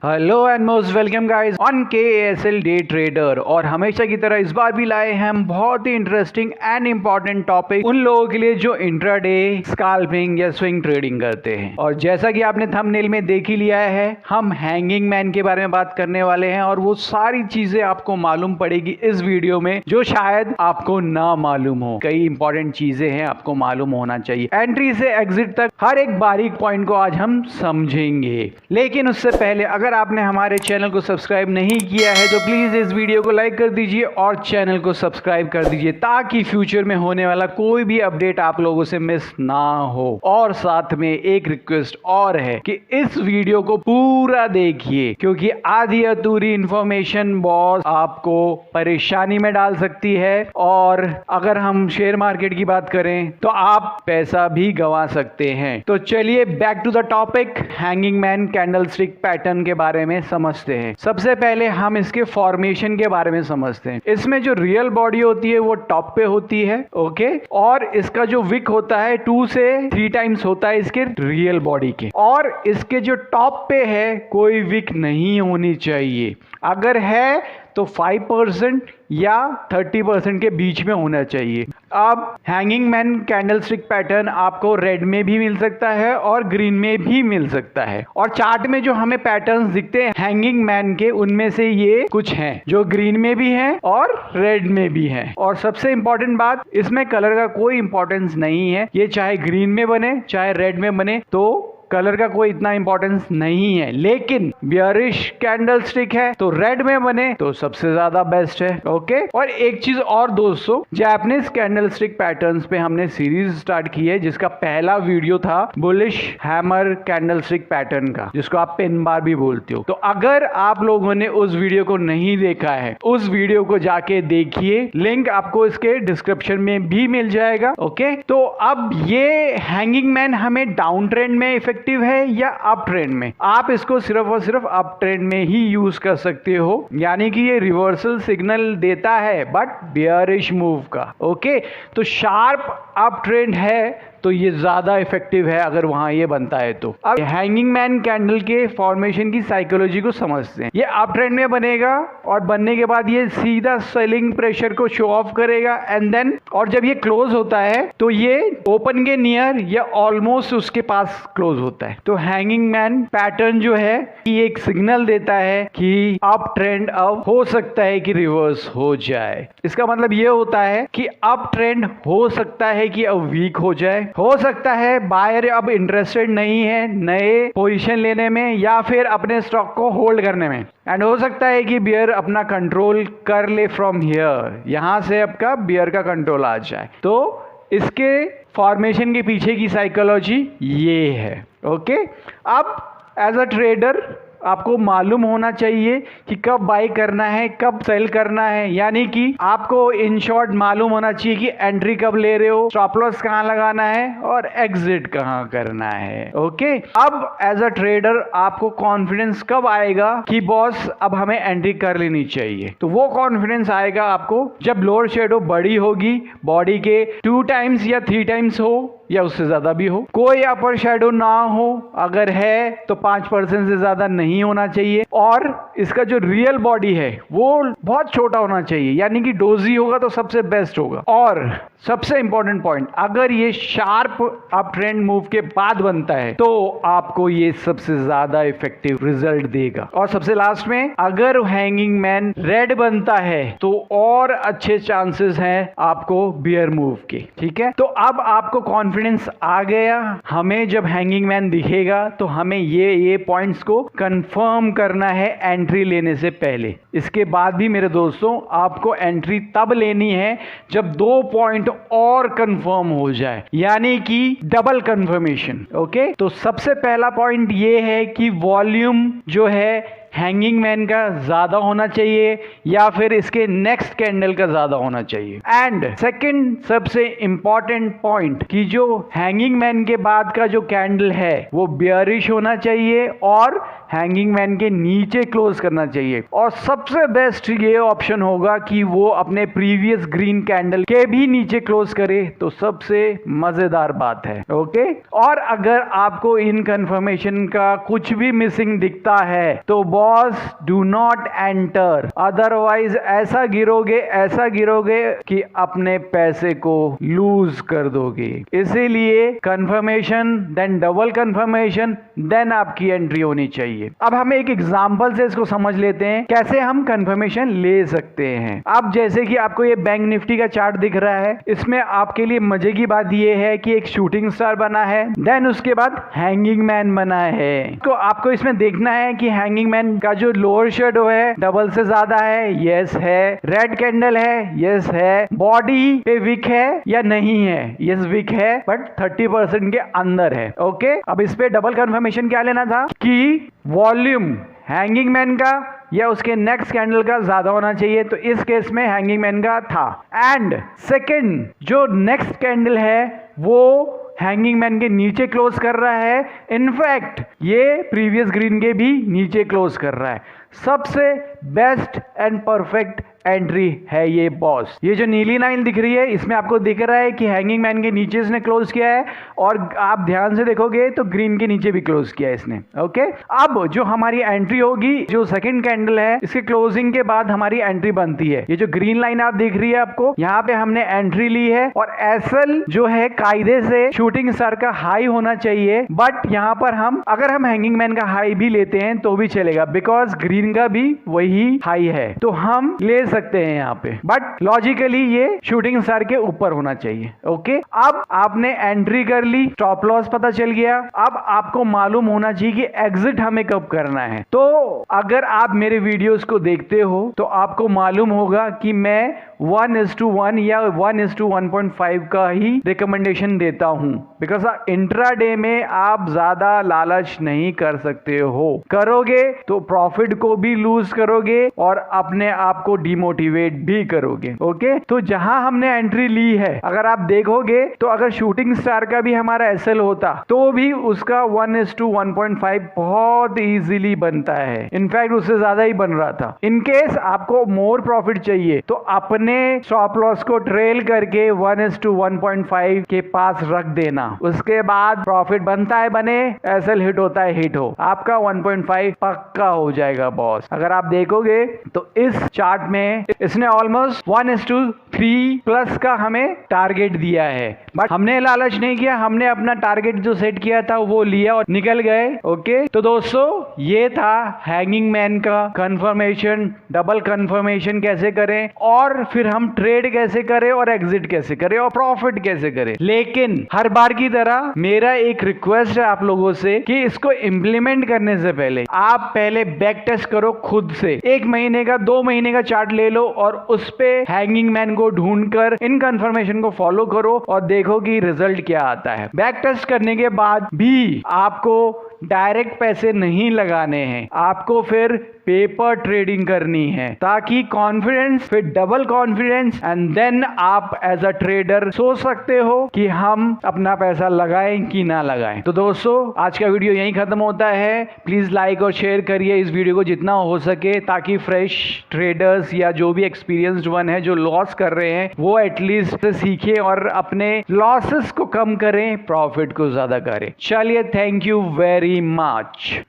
Hello and most welcome guys on KASL day trader. और हमेशा की तरह इस बार भी लाए हैं हम बहुत ही इंटरेस्टिंग एंड इंपॉर्टेंट टॉपिक उन लोगों के लिए जो इंट्राडे स्कैल्पिंग या स्विंग ट्रेडिंग करते हैं। और जैसा कि आपने थंबनेल में देख ही लिया है, हम हैंगिंग मैन के बारे में बात करने वाले हैं और वो सारी चीजें आपको मालूम पड़ेगी इस वीडियो में जो शायद आपको ना मालूम हो। कई इंपॉर्टेंट चीजें हैं, आपको मालूम होना चाहिए। एंट्री से एग्जिट तक हर एक बारीक पॉइंट को आज हम समझेंगे। लेकिन उससे पहले अगर आपने हमारे चैनल को सब्सक्राइब नहीं किया है तो प्लीज इस वीडियो को लाइक कर दीजिए और चैनल को सब्सक्राइब कर दीजिए ताकि फ्यूचर में होने वाला कोई भी अपडेट आप लोगों से मिस ना हो। और साथ में एक रिक्वेस्ट और है कि इस वीडियो को पूरा देखिए, क्योंकि आधी अधूरी इंफॉर्मेशन बॉस आपको परेशानी में डाल सकती है। और अगर हम शेयर मार्केट की बात करें तो आप पैसा भी गंवा सकते हैं। तो चलिए back to the topic, hanging man candlestick pattern के बारे में समझते हैं। सबसे पहले हम इसके फॉर्मेशन के बारे में समझते हैं। इसमें जो रियल बॉडी होती है वो टॉप पे होती है, ओके। और इसका जो विक होता है 2 से 3 टाइम्स होता है इसके रियल बॉडी के। और इसके जो टॉप पे है कोई विक नहीं होनी चाहिए। अगर है तो 5% या 30% के बीच में होना चाहिए। अब हैंगिंग मैन कैंडलस्टिक पैटर्न आपको रेड में भी मिल सकता है और ग्रीन में भी मिल सकता है। और चार्ट में जो हमें पैटर्न्स दिखते हैं हैंगिंग मैन के, उनमें से ये कुछ हैं जो ग्रीन में भी हैं और रेड में भी हैं। और सबसे इंपॉर्टेंट बात, इसमें कलर का कोई इंपॉर्टेंस नहीं है। ये चाहे ग्रीन में बने चाहे रेड में बने, तो कलर का कोई इतना इंपॉर्टेंस नहीं है। लेकिन बियरिश कैंडलस्टिक है तो रेड में बने तो सबसे ज्यादा बेस्ट है, ओके। और एक चीज और दोस्तों, जापानीज कैंडलस्टिक पैटर्न्स पे हमने सीरीज स्टार्ट की है जिसका पहला वीडियो था बुलिश हैमर कैंडलस्टिक पैटर्न का, जिसको आप पिन बार भी बोलते हो। तो अगर आप लोगों ने उस वीडियो को नहीं देखा है, उस वीडियो को जाके देखिए, लिंक आपको इसके डिस्क्रिप्शन में भी मिल जाएगा, ओके। तो अब ये हैंगिंग मैन हमें डाउन ट्रेंड में इफेक्टिव है या अप ट्रेंड में? आप इसको सिर्फ और सिर्फ अप ट्रेंड में ही यूज कर सकते हो, यानी कि ये रिवर्सल सिग्नल देता है बट बियरिश मूव का, ओके। तो शार्प अप ट्रेंड है तो ये ज्यादा इफेक्टिव है अगर वहां ये बनता है तो। अब हैंगिंग मैन कैंडल के फॉर्मेशन की साइकोलॉजी को समझते हैं। ये अप ट्रेंड में बनेगा और बनने के बाद ये सीधा सेलिंग प्रेशर को शो ऑफ करेगा एंड देन, और जब ये क्लोज होता है तो ये ओपन के नियर या ऑलमोस्ट उसके पास क्लोज होता है। तो हैंगिंग मैन पैटर्न जो है ये एक सिग्नल देता है कि अप ट्रेंड अब हो सकता है कि रिवर्स हो जाए। इसका मतलब ये होता है कि अप ट्रेंड हो सकता है कि अब वीक हो जाए, हो सकता है बायर अब इंटरेस्टेड नहीं है नए पोजीशन लेने में या फिर अपने स्टॉक को होल्ड करने में, एंड हो सकता है कि बियर अपना कंट्रोल कर ले फ्रॉम हियर, यहां से आपका बियर का कंट्रोल आ जाए। तो इसके फॉर्मेशन के पीछे की साइकोलॉजी ये है, ओके। अब एज अ ट्रेडर आपको मालूम होना चाहिए कि कब बाई करना है कब सेल करना है, यानी कि आपको इन शॉर्ट मालूम होना चाहिए कि एंट्री कब ले रहे हो, स्टॉप लॉस कहां लगाना है और एग्जिट कहां करना है, ओके। अब एज अ ट्रेडर आपको कॉन्फिडेंस कब आएगा कि बॉस अब हमें एंट्री कर लेनी चाहिए? तो वो कॉन्फिडेंस आएगा आपको जब लोअर शेडो बड़ी होगी, बॉडी के 2 टाइम्स या 3 टाइम्स हो या उससे ज्यादा भी हो, कोई अपर शेडो ना हो, अगर है तो 5% से ज्यादा नहीं होना चाहिए, और इसका जो रियल बॉडी है वो बहुत छोटा होना चाहिए, यानी कि डोजी होगा तो सबसे बेस्ट होगा। और सबसे इंपॉर्टेंट पॉइंट, अगर ये शार्प अप ट्रेंड मूव के बाद बनता है तो आपको ये सबसे ज्यादा इफेक्टिव रिजल्ट देगा। और सबसे लास्ट में, अगर हैंगिंग मैन रेड बनता है तो और अच्छे चांसेस हैं आपको बियर मूव के, ठीक है। तो अब आपको कॉन्फिडेंस आ गया, हमें जब हैंगिंग मैन दिखेगा तो हमें ये पॉइंट्स को कंफर्म करना है एंट्री लेने से पहले। इसके बाद भी मेरे दोस्तों आपको एंट्री तब लेनी है जब 2 पॉइंट और कंफर्म हो जाए, यानी कि डबल कंफर्मेशन, ओके। तो सबसे पहला पॉइंट ये है कि वॉल्यूम जो है हैंगिंग मैन का ज्यादा होना चाहिए या फिर इसके नेक्स्ट कैंडल का ज्यादा होना चाहिए। एंड सेकंड सबसे इंपॉर्टेंट पॉइंट कि जो हैंगिंग मैन के बाद का जो कैंडल है वो बियरिश होना चाहिए और हैंगिंग मैन के नीचे क्लोज करना चाहिए। और सबसे बेस्ट ये ऑप्शन होगा कि वो अपने प्रीवियस ग्रीन कैंडल के भी नीचे क्लोज करे, तो सबसे मजेदार बात है। ओके, और अगर आपको इन कंफर्मेशन का कुछ भी मिसिंग दिखता है तो boss do not enter, otherwise ऐसा गिरोगे कि अपने पैसे को लूज कर दोगे। इसीलिए confirmation then double confirmation then आपकी एंट्री होनी चाहिए। अब हम एक एग्जांपल से इसको समझ लेते हैं कैसे हम कंफर्मेशन ले सकते हैं। अब जैसे कि आपको ये बैंक निफ्टी का चार्ट दिख रहा है, इसमें आपके लिए मजे की बात ये है कि एक शूटिंग स्टार बना है, देन उसके बाद हैंगिंग मैन बना है। तो आपको इसमें देखना है कि हैंगिंग मैन का जो लोअर शेडो है डबल से ज्यादा है, यस है, रेड कैंडल है, यस है, बॉडी पे विक है या नहीं है, यस विक है बट 30% के अंदर है। ओके, अब इस पे डबल कंफर्मेशन क्या लेना था कि वॉल्यूम हैंगिंग मैन का या उसके नेक्स्ट कैंडल का ज्यादा होना चाहिए, तो इस केस में हैंगिंग मैन का था। एंड सेकंड जो नेक्स्ट कैंडल है वो हैंगिंग मैन के नीचे क्लोज कर रहा है, इनफैक्ट ये प्रीवियस ग्रीन के भी नीचे क्लोज कर रहा है। सबसे बेस्ट एंड परफेक्ट एंट्री है ये बॉस। ये जो नीली लाइन दिख रही है इसमें आपको दिख रहा है कि हैंगिंग मैन के नीचे इसने क्लोज किया है और आप ध्यान से देखोगे तो ग्रीन के नीचे भी क्लोज किया है इसने। ओके, अब जो हमारी एंट्री होगी, जो सेकंड कैंडल है इसके क्लोजिंग के बाद हमारी एंट्री बनती है। ये जो ग्रीन लाइन आप दिख रही है आपको, यहाँ पे हमने एंट्री ली है और एसएल जो है कायदे से शूटिंग स्टार का हाई होना चाहिए, बट यहाँ पर हम अगर हम हैंगिंग मैन का हाई भी लेते हैं तो भी चलेगा बिकॉज ग्रीन का भी वही हाई है, तो हम ले सकते हैं यहाँ पे, बट लॉजिकली ये शूटिंग स्टार के ऊपर होना चाहिए। ओके, अब आपने एंट्री कर ली, स्टॉप लॉस पता चल गया, अब आपको मालूम होना चाहिए कि एग्जिट हमें कब करना है। तो अगर आप मेरे वीडियोस को देखते हो तो आपको मालूम होगा कि मैं 1:1 या 1:1.5 का ही रिकमेंडेशन देता हूं, बिकॉज इंट्राडे में आप ज्यादा लालच नहीं कर सकते हो, करोगे तो प्रॉफिट को भी लूज करोगे और अपने आप को डिमोटिवेट भी करोगे। ओके, तो जहां हमने एंट्री ली है अगर आप देखोगे तो अगर शूटिंग स्टार का भी हमारा एसएल होता तो भी उसका 1:1.5 बहुत इजीली बनता है, इनफैक्ट उससे ज्यादा ही बन रहा था। इनकेस आपको मोर प्रॉफिट चाहिए तो अपने स्टॉप लॉस को ट्रेल करके 1:1.5 के पास रख देना, उसके बाद प्रॉफिट बनता है बने, एसएल हिट होता है हिट हो, आपका 1.5 पक्का हो जाएगा बॉस। अगर आप देखोगे तो इस चार्ट में इसने ऑलमोस्ट 1:3 प्लस का हमें टारगेट दिया है, बट हमने लालच नहीं किया, हमने अपना टारगेट जो सेट किया था वो लिया और निकल गए। ओके, तो दोस्तों ये था हैंगिंग मैन का कंफर्मेशन, डबल कंफर्मेशन कैसे करें और फिर हम ट्रेड कैसे करें और एग्जिट कैसे करें और प्रॉफिट कैसे करें। लेकिन हर बार की तरह मेरा एक रिक्वेस्ट है आप लोगों से कि इसको इंप्लीमेंट करने से पहले आप पहले बैक टेस्ट करो खुद से, 1 महीने का 2 महीने का चार्ट ले लो और उस पे हैंगिंग मैन को ढूंढकर इन कंफर्मेशन को फॉलो करो और देखो कि रिजल्ट क्या आता है। बैक टेस्ट करने के बाद भी आपको डायरेक्ट पैसे नहीं लगाने हैं, आपको फिर पेपर ट्रेडिंग करनी है ताकि कॉन्फिडेंस फिर डबल कॉन्फिडेंस एंड देन आप एज अ ट्रेडर सोच सकते हो कि हम अपना पैसा लगाएं कि ना लगाएं। तो दोस्तों आज का वीडियो यहीं खत्म होता है। प्लीज लाइक और शेयर करिए इस वीडियो को जितना हो सके ताकि फ्रेश ट्रेडर्स या जो भी एक्सपीरियंस्ड वन है जो लॉस कर रहे हैं वो एटलीस्ट सीखे और अपने लॉसेस को कम करें, प्रॉफिट को ज्यादा करें। चलिए, थैंक यू वेरी मच।